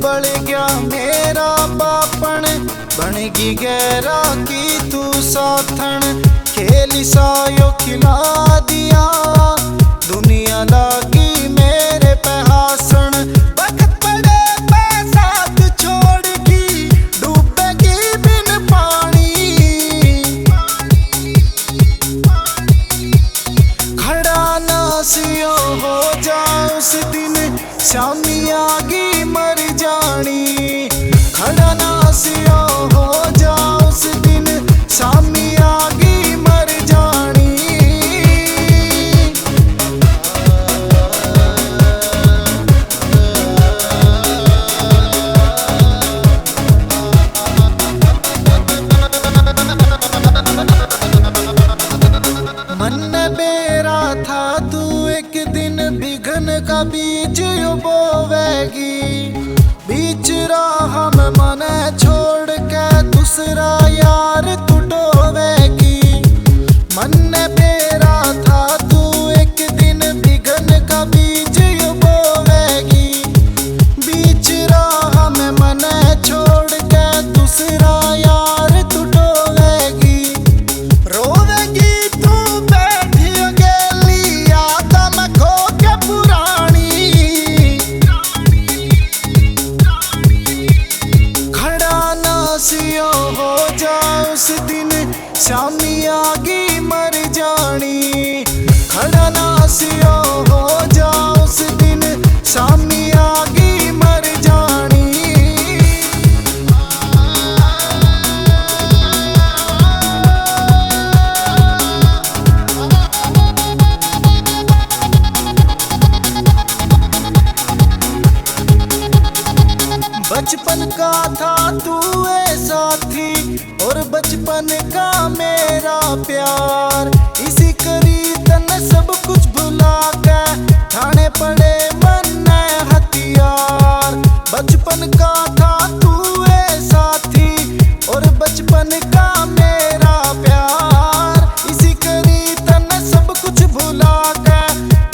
बढ़ गया मेरा बापन बनेगी गहरा की तू साथन खेली सायो खिला दिया दुनिया लागी मेरे पे हासन वक्त पड़े पे साथ छोड़ की डूबेगी बिन पानी खड़ा ना सियो हो जा उस दिन शामी आगी मर जानी खड़ा ना सिया हो जा उस दिन शामी आगी मर जानी मन बेरा था तू एक दिन बिघन का बीज बोवेगी बीच राह में मन छोड़ के दूसरा यार तू डोवेगी मन बेरा था तू एक दिन बिघन का बीज बोवेगी बीच राह में मन छोड़ के दूसरा यार तू डोवेगी रोवेगी तू बैठी अकेली याद में खो के पुरानी सियो हो जा उस दिन शामी आगी मर जानी खड़ा ना सियो हो जा उस दिन शामी आगी मर जानी बचपन का था तू साथी और बचपन का मेरा प्यार इसी करी तने सब कुछ भुला के ठाणे पड़े मन हथियार बचपन का था तू साथी और बचपन का मेरा प्यार इसी करी तने सब कुछ भुला के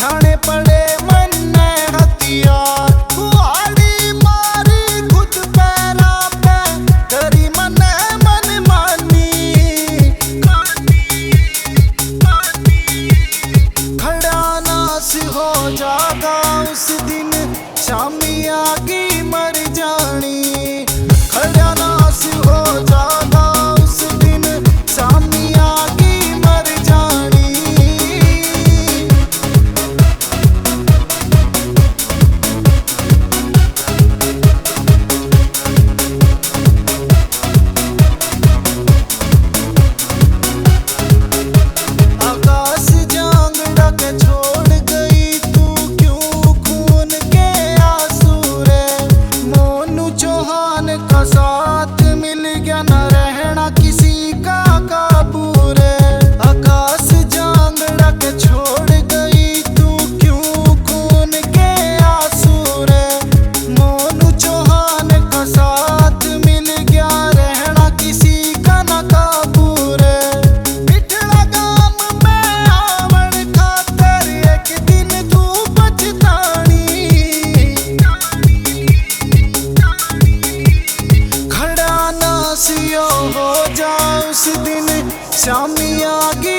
ठाणे पड़े मन हथियार हो जागा उस दिन शामी आगी मर जानी खड़ा नास हो जागा उस दिन शामी आगी मर जानी आकाश जांगड़ा के छोड़ का साथ मिल गया न रहना किसी का काबू रे आकाश जांगड़ा के छोड़ गई तू क्यों खून के आंसू रे मोनू चौहान का साथ मिल गया रहना किसी का न काबू रे बिठड़ा गाम में आवण खातर एक दिन तू पछतानी सियो हो जा उस दिन शामी आगी